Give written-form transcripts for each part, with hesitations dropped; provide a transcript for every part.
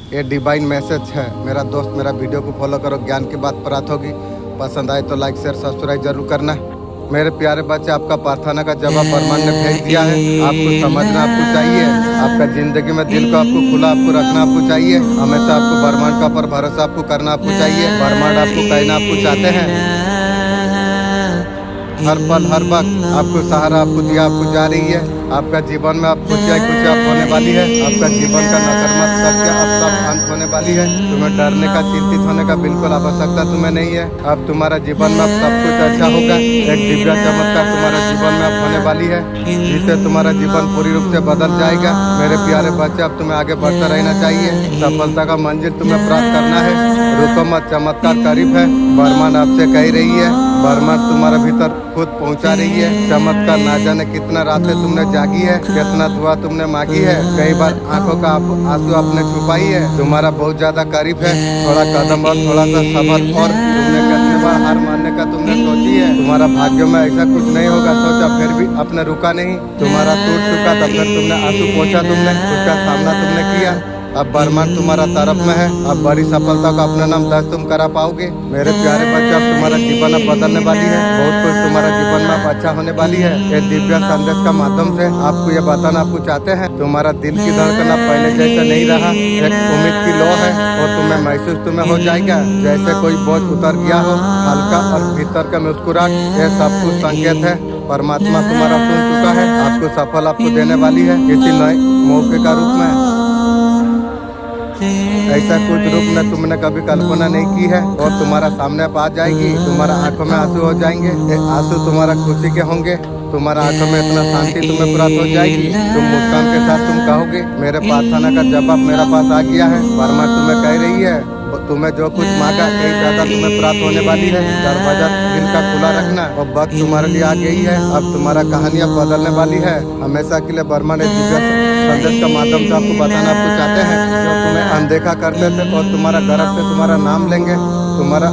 ये divine message है मेरा दोस्त। मेरा वीडियो को फॉलो करो, ज्ञान की बात प्राप्त होगी। पसंद आए तो लाइक शेयर सब्सक्राइब जरूर करना। मेरे प्यारे बच्चे, आपका प्रार्थना का जवाब परमान ने भेज दिया है। आपको समझना आपको चाहिए। आपका जिंदगी में दिल को आपको खुला आपको रखना आपको चाहिए। हमेशा आपको ब्रह्मांड का ऊपर भरोसा आपको करना आपको चाहिए। ब्रह्मांड आपको कहना आपको चाहते हैं। हर पल हर वक्त आपको सहारा आपको दिया आपको जा रही है। आपका जीवन में आप खुशियाँ होने वाली है। आपका जीवन का नकारात्मक सत्य अब सब अंत होने वाली है। तुम्हें डरने का चिंतित होने का बिल्कुल आवश्यकता तुम्हें नहीं है। अब तुम्हारा जीवन में अब सब कुछ अच्छा होगा। एक दिव्य चमत्कार तुम्हारे जीवन में अब होने वाली है, जिससे तुम्हारा जीवन पूरी रूप से बदल जाएगा। मेरे प्यारे बच्चे, अब तुम्हें आगे बढ़ता रहना चाहिए। सफलता का मंजिल तुम्हें प्राप्त करना है। रुको मत, चमत्कार करीब है। ब्रह्मांड आपसे कह रही है, ब्रह्मांड तुम्हारे भीतर खुद पहुंचा रही है। चमत्कार ना जाने कितना रातें तुमने जागी है, कितना दुआ तुमने मांगी है। कई बार आंखों का आंसू आपने छुपाई है। तुम्हारा बहुत ज्यादा करीब है। थोड़ा कदम और थोड़ा सा सबर, और तुमने कितने बार हार मानने का तुमने सोची है। तुम्हारा भाग्य में ऐसा कुछ नहीं होगा सोचा, फिर भी आपने रुका नहीं। तुम्हारा टूट चुका था, फिर तुमने आंसू पोंछा, तुमने उसका सामना तुमने किया। अब ब्रह्मांड तुम्हारा तरफ में है। अब बड़ी सफलता का अपना नाम दर्ज तुम करा पाओगे। मेरे प्यारे बच्चे, अब तुम्हारा जीवन अब बदलने वाली है। बहुत कुछ तुम्हारा जीवन में अब अच्छा होने वाली है। ये दिव्य संदेश का माध्यम से आपको ये बताना आपको चाहते हैं, तुम्हारा दिल की धड़कन अब पहले जैसा नहीं रहा। एक उम्मीद की लो है और तुम्हें महसूस तुम्हें हो जाएगा जैसे कोई बोझ उतर गया हो, हल्का और भीतर का मुस्कुराहट। ये सब कुछ संकेत है। परमात्मा तुम्हारा सुन चुका है। आपको सफल आपको देने वाली है किसी नए मौके का रूप में। ऐसा कुछ रूप में तुमने कभी कल्पना नहीं की है और तुम्हारा सामने अब आ जाएगी। तुम्हारा आंखों में आंसू हो जाएंगे। ये आंसू तुम्हारा खुशी के होंगे। तुम्हारा आंखों में इतना शांति तुम्हें प्राप्त हो जाएगी। तुम मुस्कान के साथ तुम कहोगे, मेरे प्रार्थना का जवाब मेरा पास आ गया है। ब्रह्मांड तुम्हें कह रही है, तुम्हें जो कुछ मांगा कहीं ज्यादा तुम्हें प्राप्त होने वाली है। दरवाजा दिल का खुला रखना और वक्त तुम्हारे लिए आ गई है। अब तुम्हारा कहानी अब बदलने वाली है हमेशा के लिए। ब्रह्मांड दिव्य संदेश का माध्यम से आपको बताना आपको चाहते हैं, जो तुम्हें अनदेखा करते थे और तुम्हारा गर्व से तुम्हारा नाम लेंगे। तुम्हारा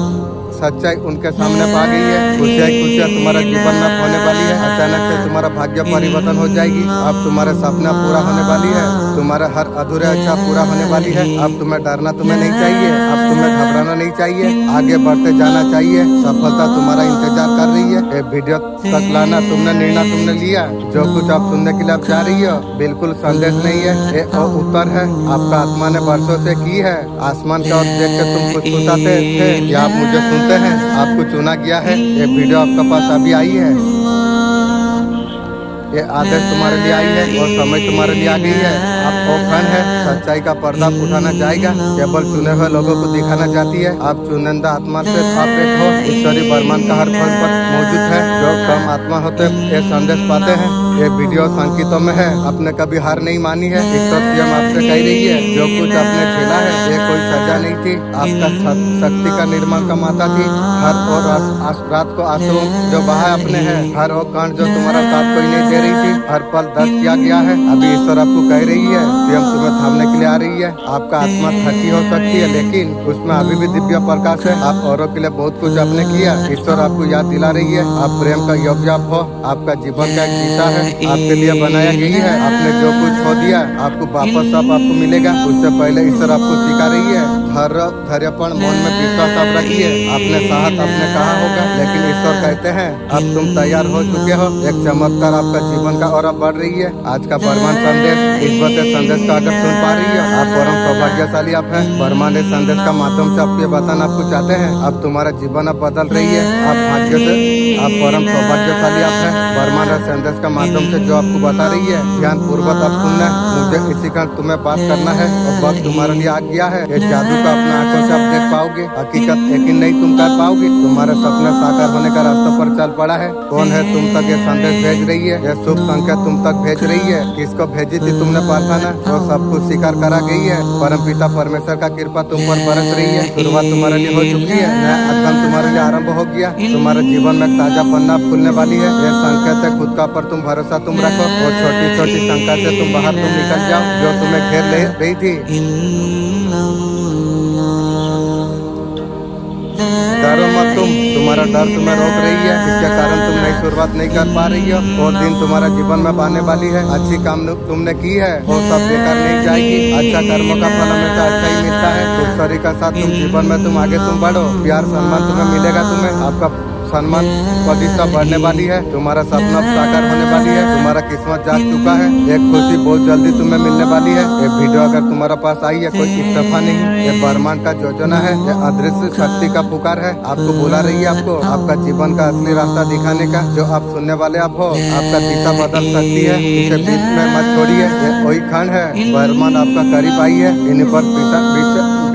सच्चाई उनके सामने आ गई है। खुशियाँ तुम्हारा जीवन में होने वाली है। अचानक से तुम्हारा भाग्य परिवर्तन हो जाएगी। अब तुम्हारे सपना पूरा होने वाली है। तुम्हारा हर अधूरा इच्छा पूरा होने वाली है। अब तुम्हें डरना तुम्हें नहीं चाहिए। अब तुम्हें घबराना नहीं चाहिए। आगे बढ़ते जाना चाहिए। सफलता तुम्हारा इंतजार कर रही है। ये वीडियो तक लाना तुमने निर्णय तुमने लिया। जो कुछ आप सुनने के लिए आप जा रही हो बिल्कुल संदेश नहीं है, ये उत्तर है। आपका आत्मा ने वर्षों से की है। आसमान की ओर देख के तुम फुसफुसाते थे या आप मुझे सुनते हैं। आपको चुना गया है। ये वीडियो आपके पास अभी आई है। ये आदेश तुम्हारे लिए आई है और समय तुम्हारे लिए आ गई है। आप ओखन है। सच्चाई का पर्दा उठाना जाएगा। केवल चुने हुए लोगों को दिखाना चाहती है। आप चुनिंदा आत्मा से आप एक हो। ईश्वरी ब्रह्मांड का हर पल पर मौजूद है। जो कम आत्मा होते ये संदेश पाते हैं। ये वीडियो संकेतों में है। आपने कभी हार नहीं मानी है। ईश्वर स्वयं आपसे कह रही है, जो कुछ आपने झेला है ये कोई सजा नहीं थी। आपका शक्ति का निर्माण का माता थी। हर और रात को आंसू जो बहा अपने है, हर वो कांड जो तुम्हारा साथ कोई नहीं दे रही थी, हर पल दर्ज किया गया है। अभी ईश्वर आपको कह रही है, स्वयं तुम्हें थामने के लिए आ रही है। आपका आत्मा थकी हो सकती है, लेकिन उसमें अभी भी दिव्य प्रकाश है। आप औरों के लिए बहुत कुछ आपने किया। ईश्वर आपको याद दिला रही है, आप प्रेम का योग्य आप हो। आपका जीवन का एक दिशा है, आपके लिए बनाया गई है। आपने जो कुछ खो दिया आपको वापस सब आपको मिलेगा। उससे पहले ईश्वर आपको सिखा रही है, धैर्यपण मन में विश्वास आप रखिए। आपने साहस आपने कहा होगा, लेकिन ईश्वर कहते हैं अब तुम तैयार हो चुके हो। एक चमत्कार आपका जीवन का और अब बढ़ रही है। आज का ब्रह्मांड संदेश, ईश्वर के संदेश का अगर सुन पा रही है, आप परम सौभाग्यशाली आप हैं। ब्रह्मांड संदेश का माध्यम से आपको बताना आपको चाहते हैं, अब तुम्हारा जीवन अब बदल रही है। आप भाग्य से आप परम सौभाग्यशाली आप हैं। ब्रह्मांड संदेश का माध्यम से जो आपको बता रही है, ध्यान पूर्वक आप सुनना। मुझे इसी कारण तुम्हें बात करना है और वक्त तुम्हारे लिए आ गया है। ये जादू का अपने आंखों से आप देख पाओगे। हकीकत यकीन नहीं तुम कर पाओगे। तुम्हारे सपने साकार होने का रास्ता पर चल पड़ा है। कौन है तुम तक ये संदेश भेज रही है? यह शुभ संकेत तुम तक भेज रही है। किसको भेजी थी तुमने प्रार्थना? वो सब कुछ स्वीकार करा गई है। परम पिता परमेश्वर का कृपा तुम पर बरस रही है। शुरुआत तुम्हारे लिए हो चुकी है। नया अध्ययन तुम्हारे लिए आरंभ हो गया। तुम्हारे जीवन में ताजा पन्ना खुलने वाली है। यह संकेत है, खुद का पर तुम भरोसा तुम रखो और छोटी छोटी शंका से तुम बाहर तुम निकल जाओ जो तुम्हें घेर ले रही थी। डरो मत तुम्हारा डर तुम्हें रोक रही है। इसके कारण तुम नई शुरुआत नहीं कर पा रही हो। और दिन तुम्हारा जीवन में आने वाली है। अच्छी काम तुमने की है वो सब बेकार नहीं जाएगी। अच्छा कर्मों का फल हमेशा अच्छा ही ईश्वरी का साथ तुम जीवन में तुम आगे तुम बढ़ो, प्यार सम्मान तुम्हें मिलेगा, तुम्हें आपका सम्मान प्रतिष्ठा बढ़ने वाली है, तुम्हारा सपना साकार होने वाली है, तुम्हारा किस्मत जाग चुका है, एक खुशी बहुत जल्दी तुम्हें मिलने वाली है। ये वीडियो अगर तुम्हारा पास आई है, कोई इत्तेफाक नहीं, ये ब्रह्मांड का योजना है, ये अदृश्य शक्ति का पुकार है, आपको बुला रही है, आपको आपका जीवन का असली रास्ता दिखाने का। जो आप सुनने वाले आप हो, आपका दिशा बदल सकती है, इसे बीच में मत छोड़िए। ये वही क्षण है, ब्रह्मांड आपका करीब आई है, इन पर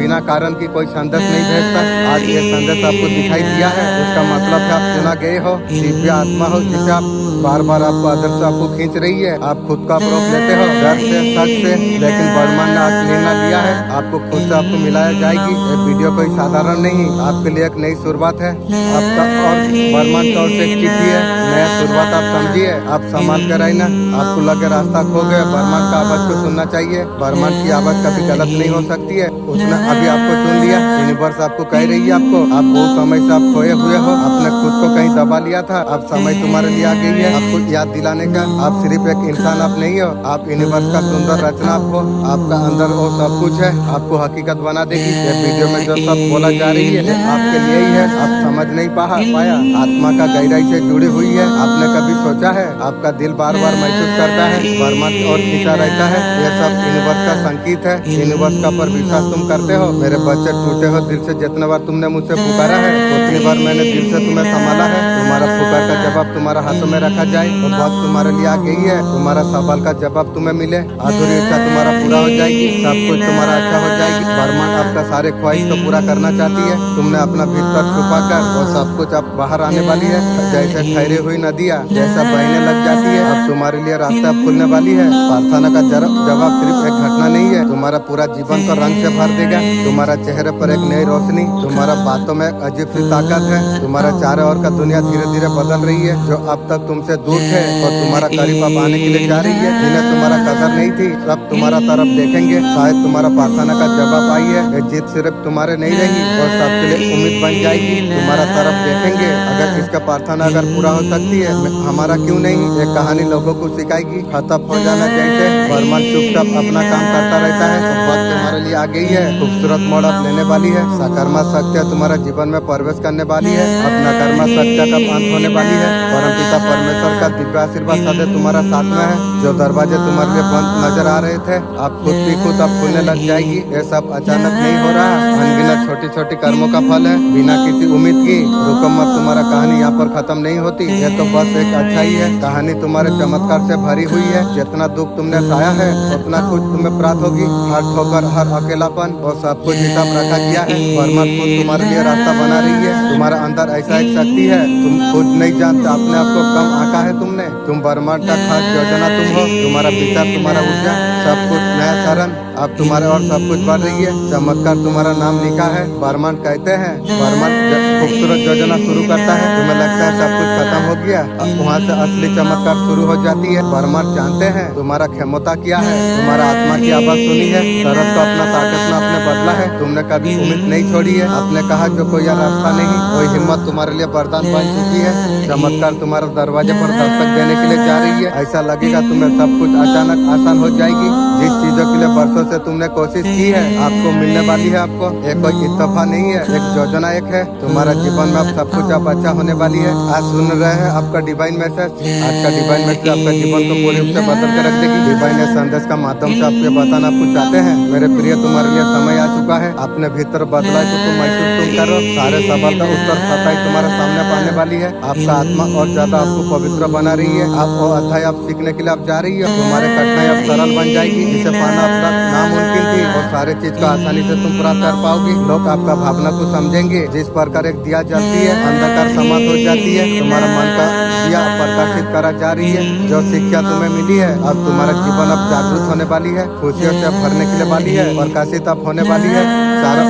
बिना कारण की कोई संदेश नहीं भेजता। आज ये संदेश आपको दिखाई दिया है, उसका मतलब है आप चुना गए हो, दिव्य आत्मा हो, जिसे आप बार बार आपको आदर्श आपको खींच रही है। आप खुद का प्रूफ लेते हो डर से, शक से, लेकिन ब्रह्मांड ने आज निर्णय लिया है, आपको खुद से आपको मिलाया जाएगी। ये वीडियो कोई साधारण नहीं, आपके लिए एक नई शुरुआत है, आपका और ब्रह्मांड का और से एक चिट्ठी है, नया शुरुआत आप समझिए। आप संभाल कर आई ना, आपको लगे रास्ता खो गया, ब्रह्मांड का आवाज को सुनना चाहिए। ब्रह्मांड की आवाज कभी गलत नहीं हो सकती है, उसने अभी आपको चुन लिया। यूनिवर्स आपको कह रही है, आपको आप बहुत समय से आप खोए हुए हो, आपने खुद को कहीं दबा लिया था, अब समय तुम्हारे लिए आ गई है आपको याद दिलाने का। आप सिर्फ एक इंसान आप नहीं हो, आप यूनिवर्स का सुंदर रचना आप हो, आपका अंदर वो सब कुछ है, आपको हकीकत बना देगी। ये वीडियो में जो सब बोला जा रही है आपके लिए ही है, आप समझ नहीं पाया, आत्मा का गहराई से जुड़ी हुई है। आपने कभी सोचा है, आपका दिल बार बार महसूस करता है ब्रह्मांड और खींचा रहता है, यह सब यूनिवर्स का संकेत है। यूनिवर्स का पर विश्वास तुम करते हो, मेरे बच्चे टूटे हो दिल से, जितने बार तुमने मुझसे पुकारा है उतनी बार मैंने दिल से तुम्हें संभाला है। तुम्हारा पुकार का जवाब तुम्हारा हाथों में रखा जाए, और वक्त तुम्हारे लिए आ गई है, तुम्हारा सवाल का जवाब तुम्हें मिले, अधूरी इच्छा तुम्हारा पूरा हो जाएगी, सब कुछ तुम्हारा अच्छा हो जाएगी। ब्रह्मांड आपका सारे ख्वाहिश को पूरा करना चाहती है। तुमने अपना भीतर छुपा कर वो सब कुछ अब बाहर आने वाली है, जैसे ठहरी हुई नदियाँ जैसा बहने लग जाती है, अब तुम्हारे लिए रास्ता खुलने वाली है। प्रार्थना का जवाब सिर्फ एक घटना नहीं है, तुम्हारा पूरा जीवन को रंग से भर देगा। तुम्हारा चेहरे पर एक नई रोशनी, तुम्हारा बातों में अजीब सी ताकत है, तुम्हारा चारों ओर का दुनिया धीरे धीरे बदल रही है। जो अब तक तुमसे दूर थे और तुम्हारा करीब अब आने के लिए जा रही है, जिन्हें तुम्हारा कदर नहीं थी सब तुम्हारा तरफ देखेंगे। शायद तुम्हारा प्रार्थना का जवाब आई है, ये जीत सिर्फ तुम्हारे नहीं रही और सबके लिए उम्मीद बन जाएगी, तुम्हारा तरफ देखेंगे। अगर इसका प्रार्थना अगर पूरा हो सकती है, हमारा क्यों नहीं, ये कहानी लोगों को सिखाएगी। खत्म हो जाना जैसे ब्रह्मांड चुपचाप अपना काम करता रहता है, तो वक्त तुम्हारे लिए आ गई है, खूबसूरत मोड़ अब लेने वाली है। सकारात्मक शक्ति तुम्हारे जीवन में प्रवेश करने वाली है, अब नकारात्मक शक्ति का अंत होने वाली है। परमपिता परमेश्वर का दिव्य आशीर्वाद सदैव तुम्हारा साथ में है। जो दरवाजे तुम्हारे लिए बंद नजर आ रहे थे, आप खुद भी खुद अब खुलने लग जाएगी। ये सब अचानक नहीं हो रहा, अनगिनत छोटी छोटी कर्मों का फल है, बिना किसी उम्मीद की। रुको मत, तुम्हारा कहानी यहाँ पर खत्म नहीं होती, ये तो बस एक अच्छा ही है। कहानी तुम्हारे चमत्कार से भरी हुई है, जितना दुख तुमने सहा है उतना कुछ तुम्हें प्राप्त होगी। हर ठोकर, हर अकेलापन और सब कुछ हिसाब रखा गया है। परमात्मा खुद तुम्हारे लिए रास्ता बना रही है। तुम्हारा अंदर ऐसा एक शक्ति है, तुम खुद नहीं जानते, अपने आप को कम आंका है तुमने। तुम ब्रह्मांड का खास योजना तुम हो, तुम्हारा विचार, तुम्हारा ऊर्जा, सब कुछ नया चरण अब तुम्हारे और सब कुछ बढ़ रही है। चमत्कार तुम्हारा नाम लिखा है। ब्रह्मांड कहते हैं, ब्रह्मांड जब खूबसूरत योजना शुरू करता है, तुम्हें लगता है सब कुछ खत्म हो गया, वहाँ से असली चमत्कार शुरू हो जाती है। ब्रह्मांड जानते हैं तुम्हारा क्षमता क्या है, तुम्हारा आत्मा की आवाज सुनी है, दर्द को अपना ताकत में अपने बदला है, तुमने कभी उम्मीद नहीं छोड़ी है। आपने कहा जो कोई रास्ता नहीं, कोई हिम्मत तुम्हारे लिए वरदान बन चुकी है। चमत्कार तुम्हारे दरवाजे पर दस्तक देने के लिए जा रही है। ऐसा लगेगा तुम्हें सब कुछ अचानक आसान हो जाएगी। जिस चीजों के लिए वर्षों से तुमने कोशिश की है, आपको मिलने वाली है। आपको एक कोई इत्तेफाक नहीं है, एक योजना एक है। तुम्हारा जीवन में अब सब कुछ अब अच्छा होने वाली है। आज सुन रहे हैं आपका डिवाइन मैसेज। आज का डिवाइन मैसेज आपका जीवन को पूरी रूप से बदल कर रख देगी। डिवाइन संदेश का माध्यम से आपके बताना आपको चाहते हैं, मेरे प्रिय तुम्हारे लिए समय आ चुका है। अपने भीतर बदलाव को तुम महसूस तुम करो। सारे सवाल का उत्तर सच्चाई तुम्हारे सामने पाने वाली है। आपका आत्मा और ज्यादा आपको पवित्र बना रही है। आप वो अध्याय आप सीखने के लिए आप जा रही है। तुम्हारे कठिनाई अब सरल बन जाएगी, जिसे पाना अब तक नामुमकिन थी, और सारे चीज को आसानी से तुम प्राप्त कर पाओगी। लोग आपका भावना को समझेंगे। जिस प्रकार एक दिया जलती है, अंधकार समाप्त हो जाती है, तुम्हारा मन का दिया प्रकाशित करा जा रही है। जो शिक्षा तुम्हें मिली है, अब तुम्हारा जीवन अब जागरूक होने वाली है, खुशियों से भरने के लिए वाली है, प्रकाशित अब होने वाली है। सारा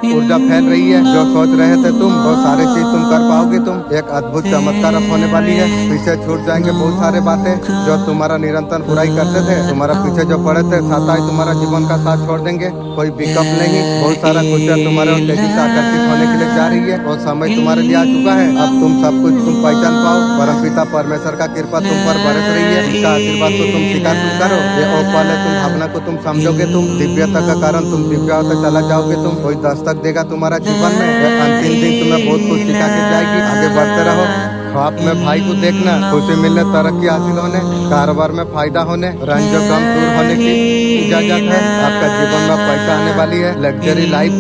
ऊर्जा फैल रही है। जो सोच रहे थे तुम, वो सारे चीज तुम कर पाओगे। तुम एक अद्भुत चमत्कार अब होने वाली है। पीछे छूट जाएंगे बहुत सारे बातें जो तुम्हारा निरंतर बुराई करते थे। तुम्हारा पीछे जो पड़े थे, साथाई तुम्हारा जीवन का साथ छोड़ देंगे। कोई विकल्प नहीं, बहुत सारा कुछ तुम्हारे और तेजी से आकर्षित होने के लिए जा रही है, और समय तुम्हारे लिए आ चुका है। अब तुम सब कुछ तुम पहचान पाओ। परमपिता परमेश्वर का कृपा तुम पर बरस रही है। इसका आशीर्वाद को तुम स्वीकार तुम करो। ये पल है, तुम भावना को तुम समझोगे। तुम दिव्यता का कारण तुम दिव्या होते चला जाओगे तुम, कोई दस्तक देगा तुम्हारा जीवन में। अंतिम दिन तुम्हें बहुत कुछ सिखा के जाएगी। आगे बढ़ते रहो। ख्वाब में भाई को देखना, खुशी मिलने, तरक्की हासिल होने, कारोबार में फायदा होने, रंजो गम दूर होने की इजाजत है। आपका जीवन में पैसा आने वाली है, लग्जरी लाइफ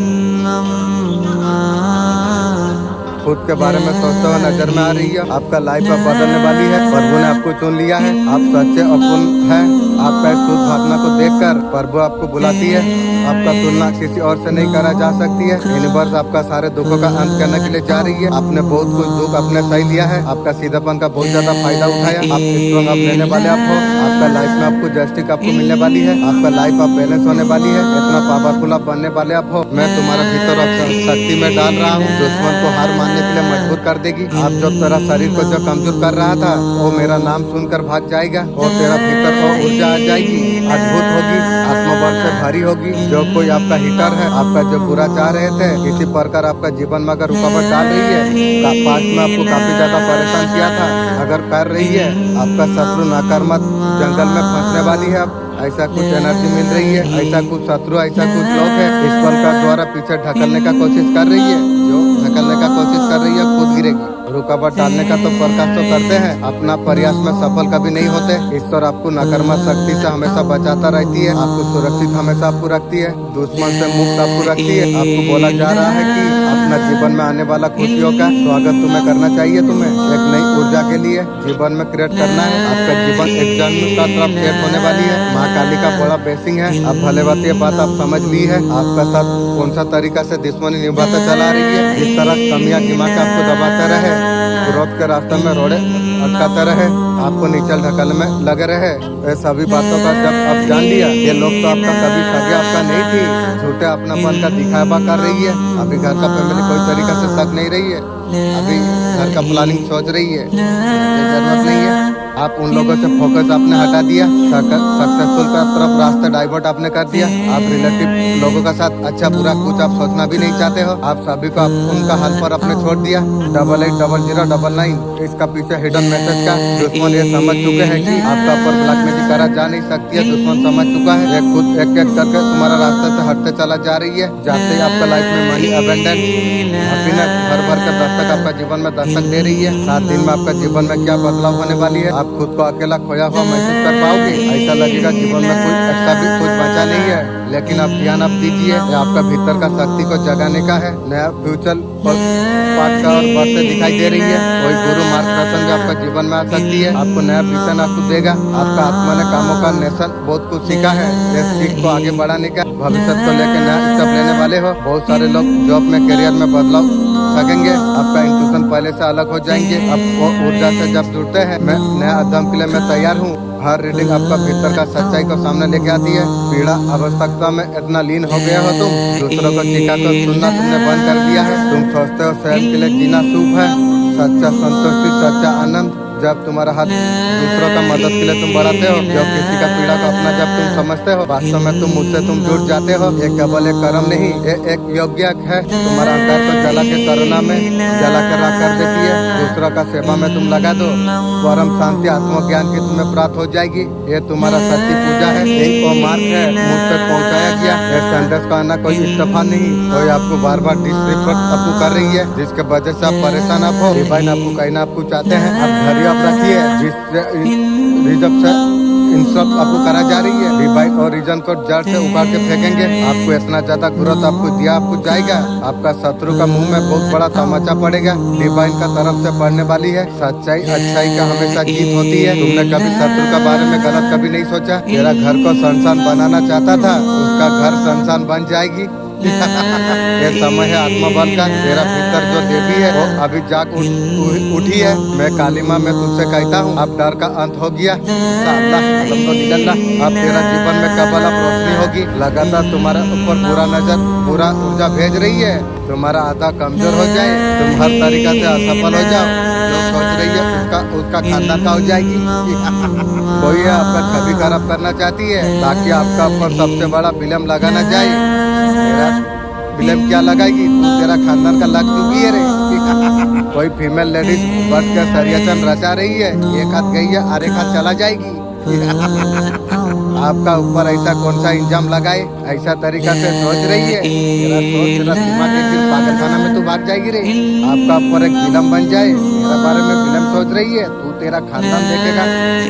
खुद के बारे में सोचते हुए नजर में आ रही है। आपका लाइफ अब बदलने वाली है। प्रभु ने आपको चुन लिया है। आप सच्चे और पूर्ण हैं। आपका इस शुद्ध भावना को देखकर प्रभु आपको बुलाती है। आपका तुलना किसी और से नहीं करा जा सकती है। यूनिवर्स आपका सारे दुखों का अंत करने के लिए जा रही है। आपने बहुत कुछ दुख अपने सही लिया है। आपका सीधापन का बहुत ज्यादा फायदा उठाया। आप स्ट्रॉन्ग आप लेने वाले आप हो। आपका लाइफ में आपको जस्टिस आपको मिलने वाली है। आपका लाइफ आप बैलेंस होने वाली है। इतना पावरफुल आप बनने वाले आप हो। मैं तुम्हारे भीतर शक्ति में डाल रहा हूँ, दुश्मन को हार मानने के लिए मजबूर कर देगी। आप जो तेरा शरीर को जो कमजोर कर रहा था, वो मेरा नाम सुनकर भाग जाएगा और तेरा भीतर वो ऊर्जा आ जाएगी, अद्भुत होगी, आत्मबल से भरी होगी। जो कोई आपका हिटर है, आपका जो बुरा चाह रहे थे, किसी प्रकार आपका जीवन में अगर रुकावट डाल रही है, पास्ट में आपको काफी ज्यादा परेशान किया था, अगर कर रही है, आपका शत्रु नकारात्मक जंगल में फंसने वाली है। ऐसा कुछ एनर्जी मिल रही है, ऐसा कुछ शत्रु, ऐसा कुछ लोग है इस पल का द्वारा पीछे ढकलने का कोशिश कर रही है। जो ढकलने का कोशिश कर रही है खुद गिरेगी। रुकावट डालने का तो प्रकाश तो करते हैं, अपना प्रयास में सफल कभी नहीं होते। ईश्वर आपको नकारात्मक शक्ति से हमेशा बचाता रहती है, आपको सुरक्षित हमेशा आपको रखती है, दुश्मन से मुक्त आपको रखती है। आपको बोला जा रहा है कि अपना जीवन में आने वाला खुशियों का स्वागत तुम्हें करना चाहिए। तुम्हें एक नई ऊर्जा के लिए जीवन में क्रिएट करना है। आपका जीवन एक जन्म का तरफ सेट होने वाली है। माँ काली का बड़ा ब्लेसिंग है। अब भले बात ये बात आप समझ ली है। आपका साथ कौन सा तरीका से दुश्मनी निभाते चला रही है, जिस तरह कमियां दिमाग आपको दबाते रहे, ग्रोथ के रास्ते में रोड़े अटकाते रहे, आपको नीचे ढकल में लगे रहे। ये सभी बातों का जब आप जान लिया, ये लोग तो आपका कभी सगे आपका नहीं थी, झूठे अपनापन का दिखावा कर रही है। अभी घर का फैमिली कोई तरीका से शक नहीं रही है, अभी घर का प्लानिंग सोच रही है, जरूरत नहीं है। आप उन लोगों से फोकस आपने हटा दिया, सक्सेसफुल का तरफ रास्ता डाइवर्ट आपने कर दिया। आप रिलेटिव लोगों के साथ अच्छा बुरा कुछ आप सोचना भी नहीं चाहते हो। आप सभी को उनका हल पर आपने छोड़ दिया। 880009 इसका पीछे हिडन मैसेज का दुश्मन ये समझ चुके हैं कि आपका ऊपर ब्लैक मैजिक करा जा नहीं सकती है। दुश्मन समझ चुका है, ये खुद एक एक करके तुम्हारा रास्ते से हटते चला जा रही है। जाते ही आपका लाइफ में मनी अबेंडेंस हैप्पीनेस भर भर के दस्तक आपका जीवन में दस्तक दे रही है। 7 दिन में आपका जीवन में क्या बदलाव होने वाली है, आप खुद को अकेला खोया हुआ महसूस कर पाओगे। ऐसा लगेगा जीवन में कोई ऐसा भी कुछ बचा नहीं है। लेकिन आप ध्यान आप दीजिए, आपका भीतर का शक्ति को जगाने का है। नया फ्यूचर पार्ट का और बढ़ते दिखाई दे रही है। कोई गुरु मार्गदर्शन भी आपका जीवन में आ सकती है। आपको नया विजन आपको देगा। आपका आत्मा ने कामों का नेशन बहुत कुछ सीखा है। इस सीख को आगे बढ़ाने का भविष्य को लेकर नया स्टेप लेने वाले हो। बहुत सारे लोग जॉब में करियर में बदलाव सकेंगे। आपका इंट्यूशन पहले से अलग हो जाएंगे। अब वो ऊर्जा से जब जुड़ते हैं, मैं नया अध्ययन के लिए मैं तैयार हूँ। हर रीडिंग आपका भीतर का सच्चाई को सामने लेके आती है। पीड़ा आवश्यकता में इतना लीन हो गया हो तुम, दूसरों को चिका कर सुनना तुमने बंद कर दिया है। तुम सोचते हो स्वयं के लिए जीना शुभ है। सच्चा संतुष्टि, सच्चा आनंद जब तुम्हारा हाथ दूसरों का मदद के लिए तुम बढ़ाते हो, जब किसी का पीड़ा को अपना जब तुम समझते हो, वास्तव में तुम मुझसे तुम जुड़ जाते हो। ये केवल एक कर्म नहीं, ये एक योग्य है। तुम्हारा अहंकार को जला के करुणा में जला कर राख कर देती है। दूसरों का सेवा में तुम लगा दो, परम शांति आत्मज्ञान की तुम्हें प्राप्त हो जाएगी। ये तुम्हारा सच्ची पूजा है। यही वो मार्ग है मुझ तक पहुँचाया गया। ये संदेश का आना कोई इस्तीफा नहीं, कोई आपको बार बार डिस्ट्रिक्ट आपको कर रही है, जिसके वजह से आप परेशान आप हो। डिवाइन आपको कहना आपको चाहते हैं, आप घर आप रखिए जिससे रिजर्व से इन सब आपको करा जा रही है। डिवाइन और रीजन को जड़ से उखाड़ के फेंकेंगे। आपको इतना ज्यादा ग्रोथ आपको दिया आपको जाएगा। आपका शत्रु का मुंह में बहुत बड़ा तमाचा पड़ेगा। डिवाइन का तरफ से पड़ने वाली है। सच्चाई अच्छाई का हमेशा जीत होती है। तुमने कभी शत्रु के बारे में गलत कभी नहीं सोचा। तेरा घर को शमशान बनाना चाहता था, उसका घर शमशान बन जाएगी। ये समय है आत्मबल का। तेरा भीतर जो देवी है वो अभी जाग उठी है। मैं काली माँ मैं तुझसे कहता हूँ, अब डर का अंत हो गया। अब तेरा जीवन में केवल अब रोशनी होगी। लगातार तुम्हारे ऊपर बुरा नजर बुरा ऊर्जा भेज रही है। तुम्हारा आधा कमजोर हो जाए, तुम हर तरीका से असफल हो जाओ। जो सोच रही है उसका खानदान का हो जाएगी। कोई है आपका छवि खराब करना चाहती है ताकि आपका ऊपर सबसे बड़ा विलम लगाना जाए। तेरा विलम क्या लगाएगी, तू तेरा खानदान का लग चुकी है रे। कोई फीमेल लेडीज बढ़ के सरियाचन रचा रही है। एक हाथ गई है और एक हाथ चला जाएगी। आपका ऊपर ऐसा कौन सा इंजाम लगाए ऐसा तरीका से सोच रही है, तेरा सोच, तेरा दिमाग एक दिन पागलखाना में तू भाग जाएगी रे। आपका ऊपर एक फिल्म बन जाए, मेरा बारे में फिल्म सोच रही है तू, तेरा खानदान देखेगा,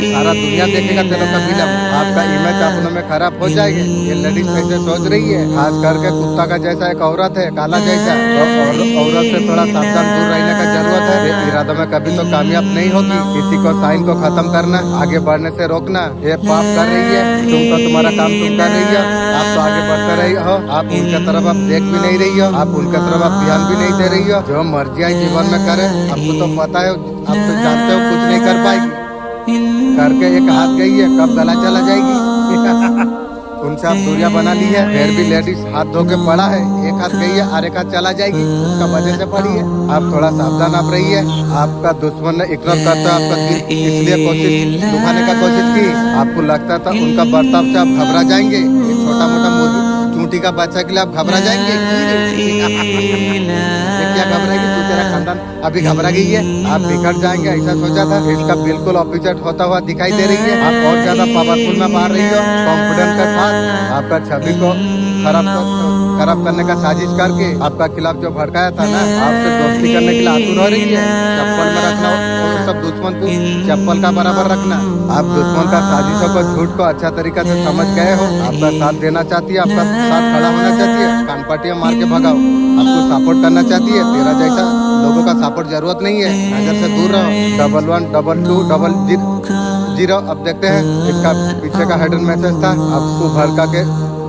सारा दुनिया देखेगा तेरे का फिल्म, आपका इमेज अपनों में खराब हो जाएगी। ये लेडीज कैसे सोच रही है, खास करके कुत्ता का जैसा एक औरत है, काला जैसा, तो औरत से थोड़ा सावधान दूर रहने का जरूरत है। ये इरादों में कभी तो कामयाब नहीं होगी। किसी को साइन को खत्म करना, आगे बढ़ने से रोकना, ये पाप कर रही है तुम, तो तुम्हारा काम तुम कर रही हो, आप तो आगे बढ़ते रही हो, आप उनके तरफ आप देख भी नहीं रही हो, आप उनके तरफ आप ध्यान भी नहीं दे रही हो। जो मर्जियां जीवन में करे, आपको तो पता है, आप तो जानते हो कुछ नहीं कर पाएगी, करके एक हाथ गई है, कब गला चला जाएगी। उनसे आप दूरियां बना ली है, फिर भी लेडीज हाथ धो के पड़ा है, एक हाथ गई है और एक हाथ चला जाएगी, उसका वजह से पड़ी है। आप थोड़ा सावधान आप रही है। आपका दुश्मन ने इग्नोर करता आपका दिल इसलिए कोशिश दुखाने का कोशिश की, आपको लगता था उनका बर्ताव से आप घबरा जाएंगे, छोटा मोटा मुर्गी चूंटी का बच्चा के लिए आप घबरा जाएंगे। क्या घबराएगी तू, तेरा खानदान अभी घबरा गई है, आप बिगड़ जाएंगे ऐसा सोचा था। इसका बिल्कुल ऑपोजिट होता हुआ दिखाई दे रही है। आप और ज्यादा पावरफुल में पा रही हो, कॉन्फिडेंस के साथ आपका छवि को खराब करने का साजिश करके आपका खिलाफ जो भड़काया था ना, आपसे दोस्ती करने के लिए आतुर हो रही है। चप्पल में रखना और सब दुश्मन को चप्पल का बराबर रखना। आप दुश्मन का साजिशों को, झूठ को अच्छा तरीका से समझ गए हो, आपका साथ देना चाहती है, आपका साथ खड़ा होना चाहती है, कानपटियां मार के भगाओ, आपको सपोर्ट करना चाहती है। तेरा जैसा लोगों का सपोर्ट जरूरत नहीं है, नजर से दूर रहो। 111200। अब देखते हैं इसका पीछे का हेडर मैसेज था, आपको भड़का के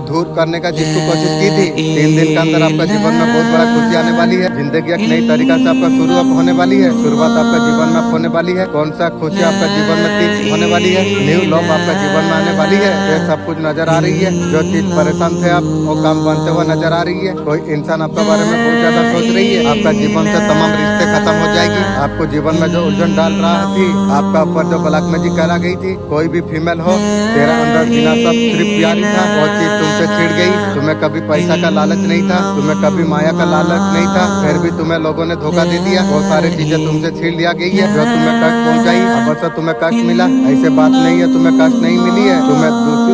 दूर करने का जिसको कोशिश की थी। 3 दिन के अंदर आपका जीवन में बहुत बड़ा खुशी आने वाली है। जिंदगी एक नई तरीका से आपका शुरुआत होने वाली है, शुरुआत आपका जीवन में होने वाली है। कौन सा खुशी आपका जीवन में होने वाली है, न्यू लव आपका जीवन में आने वाली है। ये सब कुछ नजर आ रही है। जो चीज परेशान थे आप, वो काम बनते हुए नजर आ रही है। कोई इंसान आपके बारे में बहुत ज्यादा सोच रही है। आपका जीवन से तमाम रिश्ते खत्म हो जाएगी। आपको जीवन में जो उलझन डाल रहा थी, आपका ऊपर जो ब्लैक मैजिक करा गई थी, कोई भी फीमेल हो, तेरा अंदर जीना सब सिर्फ प्यार ही था। वो चीज तुमसे छिड़ गई। तुम्हें कभी पैसा का लालच नहीं था, तुम्हें कभी माया का लालच नहीं था, फिर भी तुम्हें लोगों ने धोखा दे दिया। बहुत सारी चीजें तुमसे छीन लिया गई है जो तुम्हें कष्ट पहुंचाई। अब से तुम्हें कष्ट मिला, ऐसे बात नहीं है तुम्हें कष्ट नहीं मिली है। तुम्हें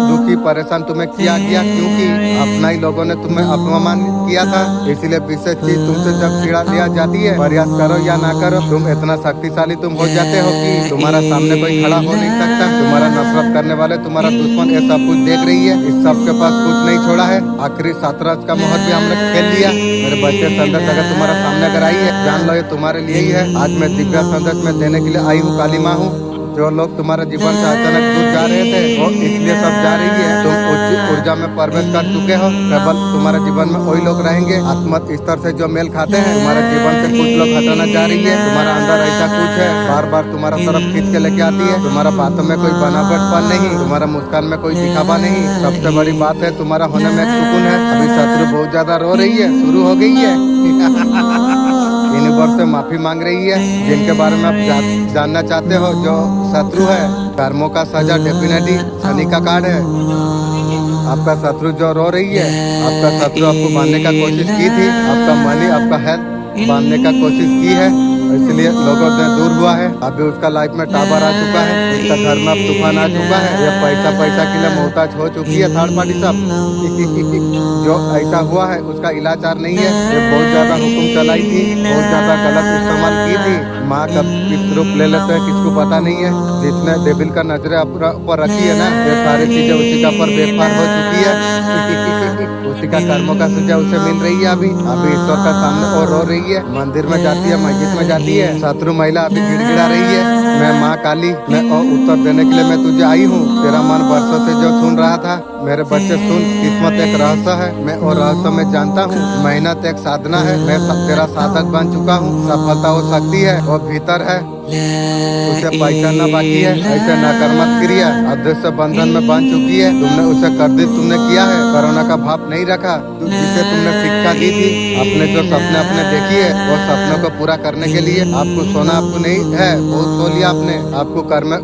दुखी परेशान तुम्हें किया गया, क्योंकि अपना ही लोगों ने तुम्हें अपमान किया था। इसलिए विशेष चीज तुमसे जब छीड़ा लिया जाती है, प्रयास करो या ना करो, तुम इतना शक्तिशाली तुम हो जाते हो कि तुम्हारा सामने कोई खड़ा हो नहीं सकता। तुम्हारा नफरत करने वाले, तुम्हारा दुश्मन ये सब कुछ देख रही है। इस सब के पास कुछ नहीं छोड़ा है। आखिरी सातराज का मोहर भी हमने खेल लिया। मेरे बच्चे संदेश अगर तुम्हारा सामने अगर आई है, जान लो ये तुम्हारे लिए ही है। आज मैं दिव्या संदेश में देने के लिए आई हूँ, काली माँ हूँ। जो लोग तुम्हारे जीवन से अचानक दूर जा रहे थे, वो इसलिए सब जा रही है। तुम उच्च ऊर्जा में प्रवेश कर चुके हो। केवल तुम्हारे जीवन में वही लोग रहेंगे आत्मत स्तर से जो मेल खाते हैं। तुम्हारे जीवन से कुछ लोग हटाना जा रही है। तुम्हारा अंदर ऐसा कुछ है, बार बार तुम्हारा तरफ खींच के लेके आती है। तुम्हारा बातों में कोई बनावटपन नहीं, तुम्हारा मुस्कान में कोई दिखावा नहीं। सबसे बड़ी बात है तुम्हारा होने में एक सुकून है। अभी शत्रु बहुत ज्यादा रो रही है, शुरू हो गई है। यूनिवर्स से माफी मांग रही है। जिनके बारे में आप जानना चाहते हो, जो शत्रु है, कर्मों का सजा डेफिनेटली शनि का कार्ड है। आपका शत्रु जो रो रही है, आपका शत्रु आपको बांधने का कोशिश की थी, आपका मनी, आपका हेल्थ बांधने का कोशिश की है, इसलिए लोगों से दूर हुआ है। अभी उसका लाइफ में टावर आ चुका है, उसका घर में अब तूफान आ चुका है। ये पैसा के लिए मोहताज हो चुकी है थर्ड पार्टी सब। जो ऐसा हुआ है उसका इलाचार नहीं है। ये बहुत ज्यादा हुक्म चलाई थी, बहुत ज्यादा गलत इस्तेमाल की थी। माँ कब किस रूप ले लेते हैं किसको पता नहीं है। जिसने डेविल का नजरे ऊपर रखी है ना, ये सारी चीजें उसी का पर बेकार हो चुकी है। उसी का कर्मों का सजा उसे मिल रही है। अभी ईश्वर का सामने और रो रही है, मंदिर में जाती है, मस्जिद में जाती है। शत्रु महिला अभी गिड़गिड़ा रही है, मैं माँ काली, मैं और उत्तर देने के लिए मैं तुझे आई हूँ। तेरा मन वर्षों से जो सुन रहा था, मेरे बच्चे सुन, किस्मत एक रहस्य है, मैं और रहस्य में जानता हूँ। मेहनत एक साधना है, मैं तेरा साधक बन चुका हूँ। सफलता हो सकती है, वो भीतर है, उसे पहचानना बाकी है। ऐसे नकारात्मक क्रिया अदृश्य बंधन में बन चुकी है। तुमने उसे कर दी, तुमने किया है। कोरोना का भाव नहीं रखा, जिसे तुमने शिक्षा दी थी। अपने जो सपने अपने देखी है, वो सपनों को पूरा करने के लिए आपको सोना आपको नहीं है, बहुत सो लिया आपने। आपको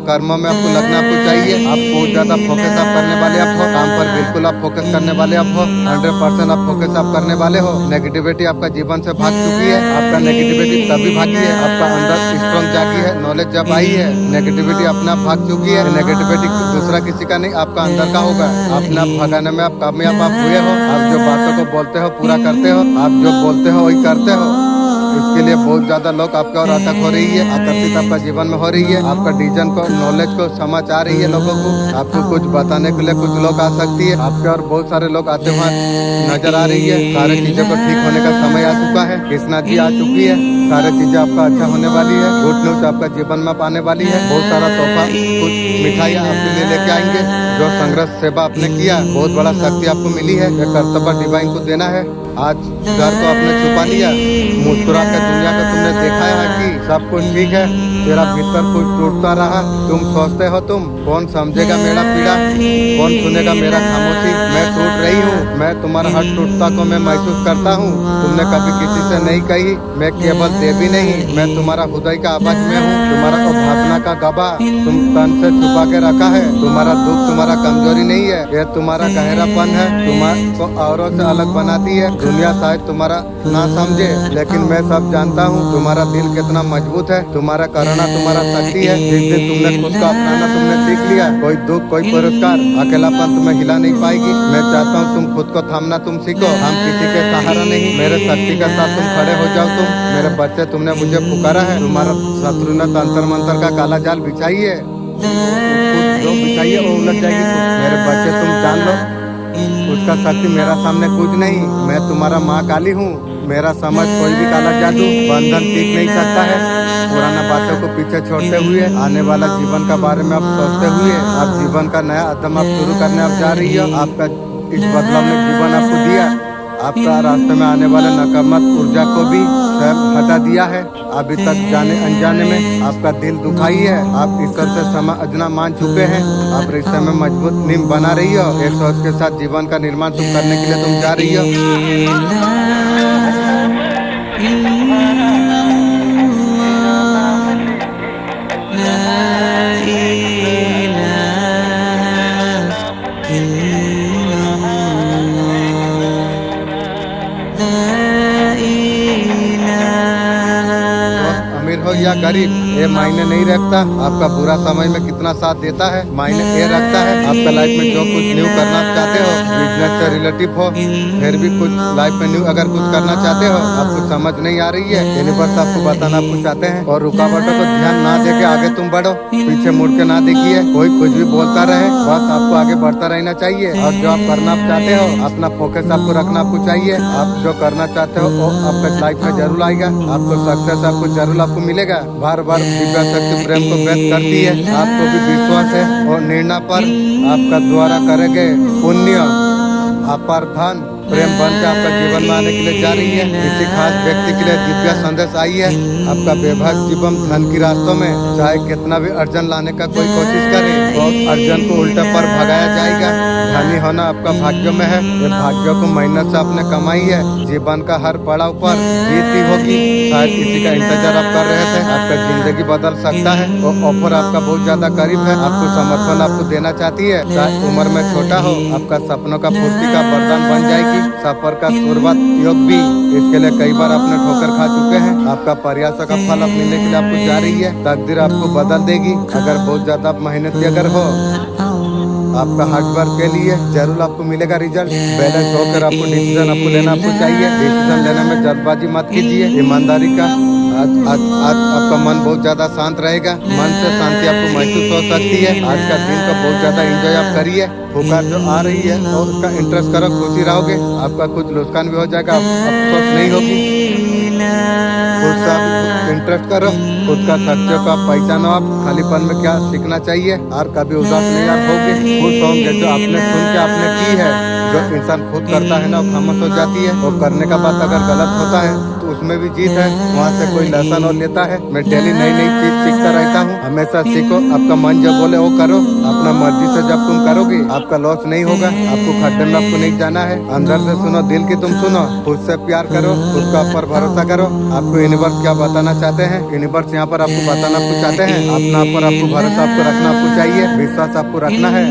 कर्मों में आपको लगना आपको चाहिए। आप बहुत ज्यादा फोकस आप करने वाले आप हो, काम पर बिल्कुल आप फोकस करने वाले आप हो। 100% आप फोकस आप करने वाले हो। नेगेटिविटी आपका जीवन से भाग चुकी है। आपका नेगेटिविटी तभी भागी है, आपका अंदर स्ट्रॉन्ग जागी आई है, नॉलेज जब आई है, नेगेटिविटी अपने आप भाग चुकी है। नेगेटिविटी दूसरा किसी का नहीं, आपका अंदर का होगा। अपने आप भगाने में आप कामयाब आप हुए हो। आप जो बातों को बोलते हो पूरा करते हो, आप जो बोलते हो वही करते हो। इसके लिए बहुत ज्यादा लोग आपके और अटक हो रही है, आकर्षित आपका जीवन में हो रही है। आपका डिसीजन को, नॉलेज को समझ आ रही है लोगों को। आपको कुछ बताने के लिए कुछ लोग आ सकती है, आपके और बहुत सारे लोग आते हुए नजर आ रही है। सारी चीजों को ठीक होने का समय आ चुका है, कृष्णा जी आ चुकी है। सारी चीजें आपका अच्छा होने वाली है। गुड न्यूज आपका जीवन में आने वाली है। बहुत सारा तोहफा, कुछ मिठाइयाँ आपके लिए लेके आएंगे। जो संघर्ष सेवा आपने किया, बहुत बड़ा शक्ति आपको मिली है। ये कर्तव्य डिवाइन को देना है। आज डर को आपने छुपा लिया, मुस्कुरा के दुनिया को तुमने दिखाया है कि सब कुछ ठीक है। तेरा भीतर कुछ टूटता रहा, तुम सोचते हो तुम कौन समझेगा मेरा पीड़ा, कौन सुनेगा मेरा खामोशी। मैं टूट रही हूँ, मैं तुम्हारा हर टूटता को मैं महसूस करता हूँ। तुमने कभी किसी से नहीं कही, मैं केवल देवी नहीं, मैं तुम्हारा हृदय का आवाज में हूँ। तुम्हारा तो भावना का गवाह तुम तन से छुपा के रखा है। तुम्हारा दुख तुम्हारा कमजोरी नहीं है, यह तुम्हारा गहरापन है। तुम्हारे औरों से अलग बनाती है दुनिया, शायद तुम्हारा ना समझे, लेकिन मैं सब जानता हूँ। तुम्हारा दिल कितना मजबूत है, तुम्हारा करना तुम्हारा शक्ति है। जिस दिन तुमने खुद को अपनाना तुमने सीख लिया, कोई दुख कोई पुरस्कार अकेलापन तुम्हें हिला नहीं पाएगी। मैं चाहता हूँ तुम खुद को थामना तुम सीखो। हम किसी के सहारा नहीं, मेरे शक्ति के साथ तुम खड़े हो जाओ। तुम मेरे बच्चे, तुमने मुझे पुकारा है। तुम्हारा शत्रु ने तंत्र मंत्र का काला जाल बिछाइए, जो बिछाइए वो उलझ जाएगी। मेरे बच्चे तुम जान लो, उसका शक्ति मेरा सामने कुछ नहीं। मैं तुम्हारा माँ काली हूँ, मेरा समझ कोई भी काला जादू बंधन टिक नहीं सकता है। पुराना बातों को पीछे छोड़ते हुए आने वाला जीवन का बारे में आप सोचते हुए आप जीवन का नया अध्ययन आप शुरू करने आप जा रही हो। आपका इस बदलाव ने जीवन आपको दिया, आपका रास्ते में आने वाले नकारात्मक ऊर्जा को भी स्वयं हटा दिया है। अभी तक जाने अनजाने में आपका दिल दुखाई है, आप ईश्वर से समझना मान चुके हैं। आप रिश्ते में मजबूत नींव बना रही हो, एक सोच के साथ जीवन का निर्माण तुम करने के लिए तुम जा रही हो। अमीर हो या गरीब ये मायने नहीं रखता, आपका बुरा समय में कितना साथ देता है मायने ये रखता है। आपका लाइफ में जो कुछ न्यू करना चाहते हो, बिजनेस से रिलेटिव हो, फिर भी कुछ लाइफ में न्यू अगर कुछ करना चाहते हो, आपको समझ नहीं आ रही है, यूनिवर्स आपको बताना आपको चाहते हैं। और रुकावटों को ध्यान ना देके आगे तुम बढ़ो, पीछे मुड़ के ना देखिए। कोई कुछ भी बोलता रहे, बस आपको आगे बढ़ता रहना चाहिए। और जो आप करना चाहते हो, अपना फोकस आपको रखना आपको चाहिए। आप जो करना चाहते हो वो आपके लाइफ में जरूर आएगा, आपको सक्सेस आपको जरूर आपको मिलेगा। बार बार दिव्य शक्ति प्रेम को व्यक्त करती है, आपको भी विश्वास है और निर्णय पर आपका द्वारा करेंगे पुण्य अपार धन प्रेम बन के आपका जीवन में आने के लिए जा रही है। किसी खास व्यक्ति के लिए दिव्य संदेश आई है, आपका वैवाहिक जीवन धन की रास्तों में चाहे कितना भी अर्जन लाने का कोई कोशिश करे तो अर्जन को उल्टे पर भगाया जाएगा। धनी होना आपका भाग्य में है, ये भाग्य को मेहनत से आपने कमाई है। जीवन का हर पड़ाव पर जीत ही होगी। शायद किसी का इंतजार आप कर रहे थे, आपका जिंदगी बदल सकता है। वो ऑफर आपका बहुत ज्यादा करीब है, आपको समर्थन आपको देना चाहती है। चाहे उम्र में छोटा हो, आपका सपनों का पूर्ति का वरदान बन जाएगी। सफर का शुरुआत योग भी, इसके लिए कई बार आपने ठोकर खा चुके हैं। आपका प्रयासों का फल अब मिलने के लिए आपको जा रही है। तकदीर आपको बदल देगी अगर बहुत ज्यादा आप मेहनती अगर हो। आपका हार्ड वर्क के लिए जरूर आपको मिलेगा रिजल्ट। बैलेंस होकर आपको डिसीजन आपको लेना आपको चाहिए। डिसीजन लेने में जल्दबाजी मत कीजिए, ईमानदारी का। आज आपका मन बहुत ज्यादा शांत रहेगा, मन से शांति आपको महसूस हो सकती है। आज का दिन को बहुत ज्यादा एंजॉय आप करिए। पुकार जो आ रही है तो उसका इंटरेस्ट करो, खुशी रहोगे। आपका कुछ नुकसान भी हो जाएगा, अफसोस नहीं होगी। खुद से आप इंटरेस्ट करो, खुद का शक्तियों का पहचानो। आप खालीपन में क्या सीखना चाहिए और कभी उदास नहीं आप होगे। खुश होंगे जो आपने सुन के आपने की है। जो इंसान खुद करता है ना वो खामोश हो जाती है, और करने का बात अगर गलत होता है तो उसमें भी जीत है। वहाँ से कोई लेसन और लेता है। मैं डेली नई नई चीज सीखता रहता हूँ, हमेशा सीखो। आपका मन जो बोले वो करो, अपना मर्जी से जब तुम करोगे आपका लॉस नहीं होगा। आपको खड्डे में आपको नहीं जाना है। अंदर से सुनो, दिल की तुम सुनो, खुद से प्यार करो, खुद का ऊपर भरोसा करो। आपको यूनिवर्स क्या बताना चाहते हैं, यूनिवर्स यहाँ पर आपको बताना आपको चाहते हैं। अपना ऊपर आपको भरोसा आपको रखना आपको चाहिए, विश्वास आपको रखना है।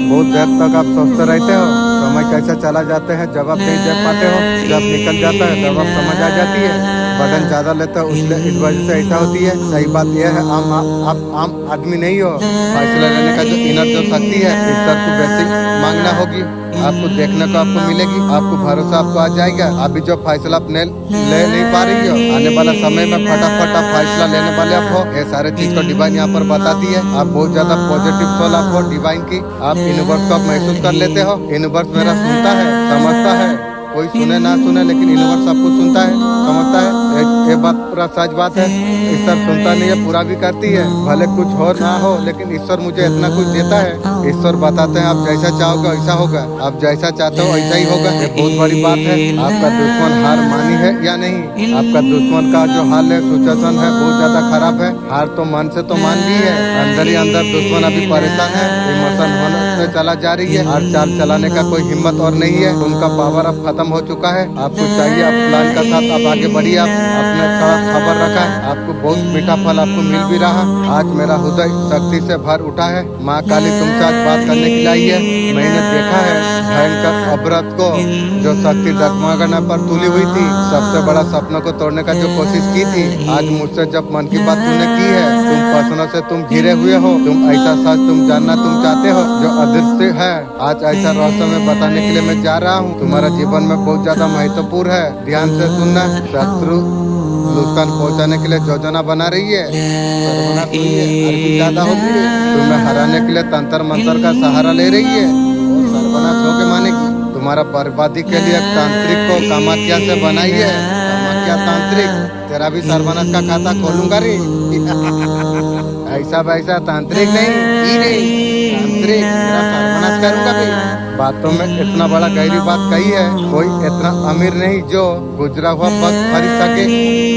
बहुत देर तक आप सोचते रहते हो समय कैसे चला जाते हैं, जवाब नहीं दे पाते हो। जब निकल जाता है तब आप समझ आ जाती है वजन ज्यादा लेते हो उसलिए इस वजह से ऐसा होती है। सही बात यह है आप आम आदमी नहीं हो। फैसला लेने का जो इनर जो शक्ति है ईश्वर को बेसिक मांगना होगी, आपको देखने को आपको मिलेगी, आपको भरोसा आपको आ जाएगा। अभी जो फैसला आप ले नहीं पा रही हो, आने वाला समय में फटाफट आप फैसला लेने वाले आप हो। ये सारे चीज को डिवाइन यहाँ पर बताती है। आप बहुत ज्यादा पॉजिटिव सोल आप हो डिवाइन की। आप यूनिवर्स को आप महसूस कर लेते हो। यूनिवर्स मेरा सुनता है, समझता है। कोई सुने ना सुने लेकिन यूनिवर्स आपको सुनता है, समझता है। ये बात पूरा सच बात है। ईश्वर सुनता नहीं है, पूरा भी करती है। भले कुछ हो ना हो लेकिन ईश्वर मुझे इतना कुछ देता है। ईश्वर बताते हैं आप जैसा चाहोगे वैसा होगा, आप जैसा चाहते हो वैसा ही होगा। ये बहुत बड़ी बात है। आपका दुश्मन हार मानी है या नहीं? आपका दुश्मन का जो हाल है, सिचुएशन है बहुत ज्यादा खराब है। हार तो मन से तो मान ली है, अंदर ही अंदर दुश्मन अभी परेशान है। इमोशन होने से चला जा रही है और चाल चलाने का कोई हिम्मत और नहीं है। उनका पावर अब खत्म हो चुका है। आपको चाहिए आप प्लान का साथ आप आगे बढ़िए। आपने खबर रखा है, आपको बहुत मीठा फल आपको मिल भी रहा। आज मेरा हृदय शक्ति से भर उठा है। माँ काली तुमसे आज बात करने के लिए आई है। मैंने देखा है भयंकर अवरत को जो शक्ति डगमगाने पर तुली हुई थी, सबसे बड़ा सपनों को तोड़ने का जो कोशिश की थी। आज मुझसे जब मन की बात तूने की है, तुम प्रश्नों से तुम घिरे हुए हो। तुम ऐसा सच तुम जानना तुम चाहते हो जो अदृश्य है। आज ऐसा रहस्य में बताने के लिए मैं जा रहा हूँ। तुम्हारा जीवन में बहुत ज्यादा महत्वपूर्ण है। ध्यान से सुनना। शत्रु नुकसान पहुंचाने के लिए योजना बना रही है। सर्वनाश हुई है, अरबी ज्यादा होगी। तुम्हें हराने के लिए तंत्र मंत्र का सहारा ले रही है। और सर्वनाश होके मानेगी। तुम्हारा बर्बादी के लिए तांत्रिक को कामाख्या से बनाई है। कामाख्या तांत्रिक तेरा भी सर्वनाश का खाता खोलूंगा रे। ऐसा वैसा तांत्रिक नहीं तांत्रिक तेरा सर्वनाश करूंगा भी। बातों में इतना बड़ा गहरी बात कही है। कोई इतना अमीर नहीं जो गुजरा हुआ वक्त खरीद सके,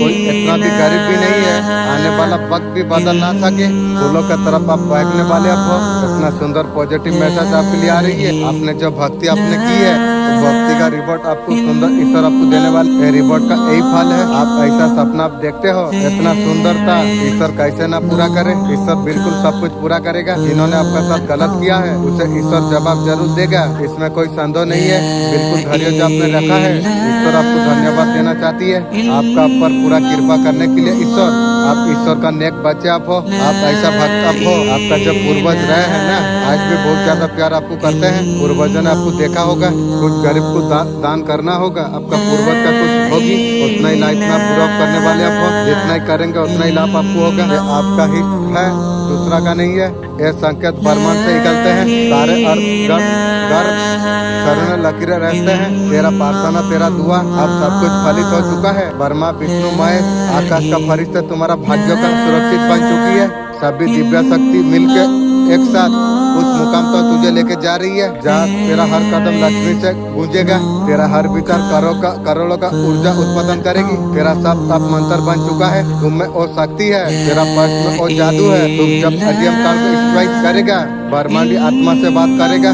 कोई इतना भी गरीब भी नहीं है आने वाला वक्त भी बदल ना सके। फूलों की तरफ आप बहकने वाले आप हो। इतना सुंदर पॉजिटिव मैसेज आपके लिए आ रही है। आपने जो भक्ति आपने की है, तो भक्ति का रिवॉर्ड आपको सुंदर ईश्वर आपको देने वाले रिवॉर्ड का यही फल है। आप ऐसा सपना आप देखते हो, इतना सुंदरता ईश्वर कैसे ना पूरा करे। ईश्वर बिल्कुल सब कुछ पूरा करेगा। जिन्होंने आपके साथ गलत किया है उसे ईश्वर जवाब जरूर देगा, इसमें कोई संदेह नहीं है। बिल्कुल धैर्य जो आपने रखा है, ईश्वर आपको धन्यवाद देना चाहती है। आपका पर पूरा कृपा करने के लिए ईश्वर। आप ईश्वर का नेक बच्चे आप हो। आप ऐसा भक्त आप हो। आपका जो पूर्वज रहे हैं ना, आज भी बहुत ज्यादा प्यार आपको करते हैं। पूर्वजों ने आपको देखा होगा, कुछ गरीब को दान करना होगा। आपका पूर्वज का कुछ होगी, उतना ही लाइफ में पूरा करने वाले आप हो। जितना ही करेंगे उतना ही लाभ आपको होगा। ये आपका ही है, दूसरा का नहीं है। ये संकेत ब्रह्मांड से निकलते हैं। सारे गर्भ शरण लकीरें रहते हैं। तेरा प्रार्थना तेरा दुआ अब सब कुछ फलित हो चुका है। ब्रह्मा विष्णु महेश आकाश का फरिश्ता तुम्हारा भाग्य का सुरक्षित बन चुकी है। सभी दिव्य शक्ति मिलकर एक साथ उस मुकाम पर तुझे लेके जा रही है जहाँ तेरा हर कदम लक्ष्मी से गूंजेगा। तेरा हर विचार करोड़ों का ऊर्जा उत्पादन करेगी। तेरा सब तप मंत्र बन चुका है। तुम में वो शक्ति है, तेरा पर्स में वो जादू है। तुम जब अध्ययन काल को स्ट्राइक करेगा, ब्रह्मांडी आत्मा से बात करेगा,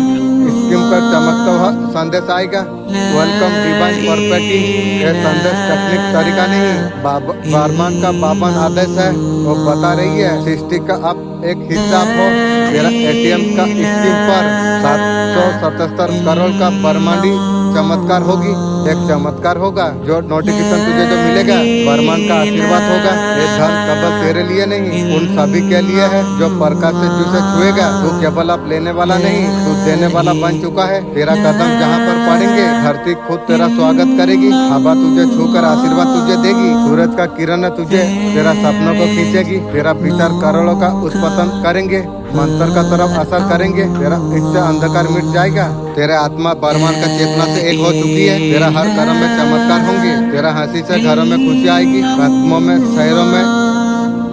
स्क्रीन पर चमकता हुआ संदेश आएगा, वेलकम डिवाइन परफेक्टी। ये संदेश टेक्निक तरीका नहीं, ब्रह्मांड का पावन आदेश है। वो बता रही है सृष्टि का अब एक हिस्सा हो। तेरा एटीएम का स्क्रीन पर 777 करोड़ का ब्रह्मांडी चमत्कार होगी। एक चमत्कार होगा जो नोटिफिकेशन तुझे जो मिलेगा, ब्रह्मांड का आशीर्वाद होगा। ये धन केवल तेरे लिए नहीं, उन सभी के लिए है जो प्रकाश से तुझे छुएगा। तू केवल अब लेने वाला नहीं, तू देने वाला बन चुका है। तेरा कदम जहाँ पर पड़ेंगे, धरती खुद तेरा स्वागत करेगी। हवा तुझे छूकर आशीर्वाद तुझे देगी। सूरज का किरण तुझे तेरा सपनों को खींचेगी। तेरा विचार करोड़ों का उत्पादन करेंगे, मंत्र का तरफ असर करेंगे। तेरा इससे अंधकार मिट जाएगा। तेरे आत्मा ब्रह्मांड का चेतना से एक हो चुकी है। तेरा हर कर्म में चमत्कार होंगे। तेरा हंसी से घरों में खुशी आएगी, कदमों में शहरों में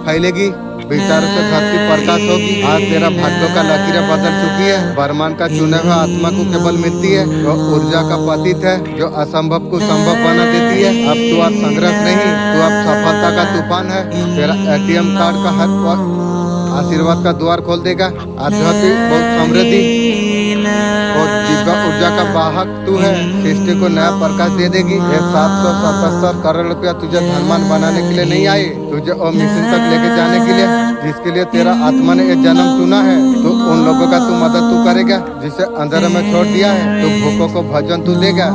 फैलेगी, विचारों से धरती प्रकाश होगी। आज तेरा भाग्यों का लकीरें बदल चुकी है। ब्रह्मांड का चुने हुए आत्मा को केवल मिलती है जो ऊर्जा का पतित है, जो असंभव को संभव बना देती है। अब तू अब संघर्ष नहीं, तू अब सफलता का तूफान है। तेरा एटीएम कार्ड का हर आशीर्वाद का द्वार खोल देगा। आध्यात्मिक बहुत समृद्धि और दिव्य ऊर्जा का वाहक तू है। सृष्टि को नया प्रकाश दे देगी। ये 777 करोड़ रुपया तुझे धनवान बनाने के लिए नहीं आए, तुझे और मिशन तक लेके जाने के लिए, जिसके लिए तेरा आत्मा ने ये जन्म चुना है। तो उन लोगों का तू मदद तू करेगा जिसे अंधेरे में छोड़ दिया है। तो भूखों को भोजन तू देगा।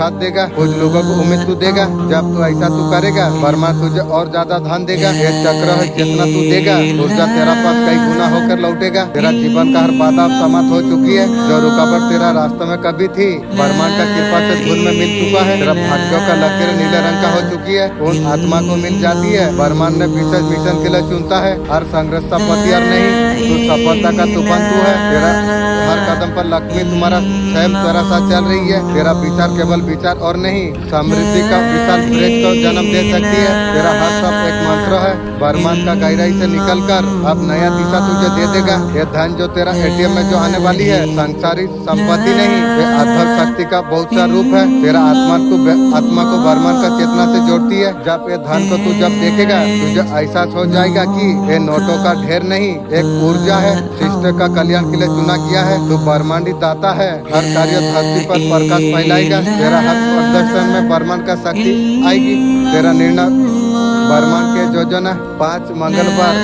साथ देगा, कुछ लोगों को उम्मीद तू देगा। जब तू ऐसा तू करेगा, ब्रह्मांड तुझे और ज्यादा धन देगा। ये चक्र है, जितना तू देगा ऊर्जा तेरा पास कई गुना होकर लौटेगा। तेरा जीवन का हर बाधा अब समाप्त हो चुकी है। जो रुकावट तेरा रास्ते में कभी थी, ब्रह्मांड का कृपा से धूल में मिल चुका है। तेरा भाग्यों का लकीर नीले रंग का हो चुकी है, उन आत्मा को मिल जाती है। ब्रह्मांड ने विशेष मिशन के लिए चुनता है। हर संघर्ष का पतियार नहीं, तू सफलता का तूफान तू है। तेरा हर कदम पर लक्ष्मी तुम्हारा स्वयं तेरा साथ चल रही है। तेरा विचार केवल विचार और नहीं, समृद्धि का विशाल ब्रिज को जन्म दे सकती है। तेरा हर शब्द एक मंत्र है। ब्रह्मांड का गहराई से निकलकर अब नया दिशा तुझे दे देगा। ये धन जो तेरा एटीएम में जो आने वाली है, संसारी संपत्ति नहीं, ये अद्भुत शक्ति का बहुत सा रूप है। तेरा आत्मा को ब्रह्मांड का चेतना से जोड़ती है। जब ये धन को तू जब देखेगा, तुझे एहसास हो जाएगा कि ये नोटों का ढेर नहीं, एक ऊर्जा है। शिष्ट का कल्याण के लिए चुना गया है। तू ब्रह्मांडी दाता है। हर कार्य धरती पर प्रकाश फैलाएगा। तेरा हर प्रदर्शन में ब्रह्मांड का शक्ति आएगी। तेरा निर्णय ब्रह्मांड के योजना 5 मंगलवार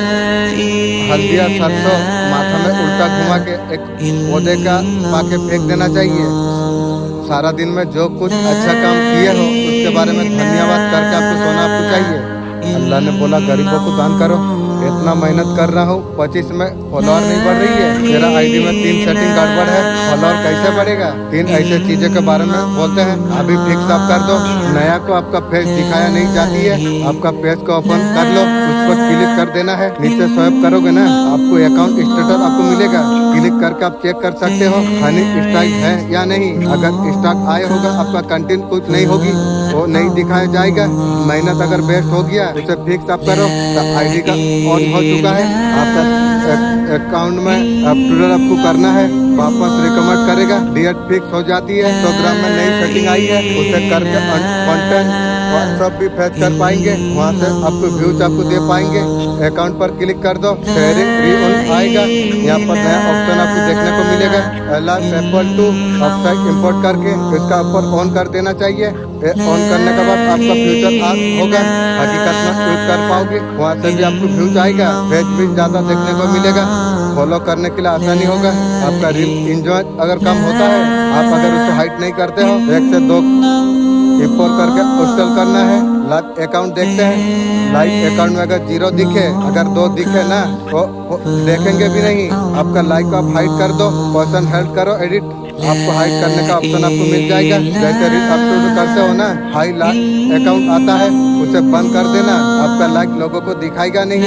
हल्दिया सरसों माथा में उल्टा घुमा के एक पौधे का पाके फेंक देना चाहिए। सारा दिन में जो कुछ अच्छा काम किए हो उसके बारे में धन्यवाद करके आपको सोना आपको चाहिए। अल्लाह ने बोला गरीबों को दान करो। इतना मेहनत कर रहा हूँ, 25 में फॉलोअर नहीं बढ़ रही है। मेरा आईडी में 3 सेटिंग गड़बड़ है, फॉलोअर कैसे बढ़ेगा? 3 ऐसे चीजों के बारे में बोलते हैं। अभी फिक्स आप कर दो। नया को आपका फेस दिखाया नहीं जाती है, आपका पेज को ओपन कर लो, उस पर क्लिक कर देना है। नीचे स्वाइप करोगे ना, आपको अकाउंट स्टेटस आपको मिलेगा। क्लिक करके आप चेक कर सकते हो हनी स्टॉक है या नहीं। अगर स्टॉक आया होगा, आपका कंटेंट कुछ नहीं होगी, वो नहीं दिखाया जाएगा। मेहनत अगर बेस्ट हो गया, उसे फिक्स आप करो तो आईडी का ऑन हो चुका है। आपका अकाउंट में अपडेट आपको करना है, वापस रिकमेंड करेगा। डेट फिक्स हो जाती है। 100 ग्राम में नई सेटिंग आई है, उसे करके कंटेंट व्हाट्सएप भी फेच कर पाएंगे। वहाँ से आपको व्यूज आपको दे पाएंगे। अकाउंट पर क्लिक कर दो, शेयरिंग री ऑन आएगा। यहाँ पर नया ऑप्शन आपको देखने को मिलेगा, एप्पल टू वेबसाइट इंपोर्ट करके इसका ऊपर ऑन कर देना चाहिए। ऑन करने के बाद आपका फ्यूचर होगा, हकीकत में यूज कर पाओगे। वहाँ से भी आपको व्यूज आएगा, पेज भी ज्यादा देखने को मिलेगा। फॉलो करने के लिए आसानी होगा। आपका रील इंजॉय अगर कम होता है, आप अगर उसे हाइड नहीं करते हो, 1 से 2 इंपोर्ट करके इंस्टॉल करना है। लाइव अकाउंट देखते हैं, लाइव अकाउंट में अगर 0 दिखे, अगर 2 दिखे ना तो देखेंगे भी नहीं। आपका लाइक आप हाइड कर दो, पर्सन हेल्प करो एडिट, आपको हाइड करने का ऑप्शन आपको मिल जाएगा। जैसे रील अपलोड करते हो ना, हाई लाइक अकाउंट आता है, उसे बंद कर देना। आपका लाइक लोगों को दिखाएगा नहीं।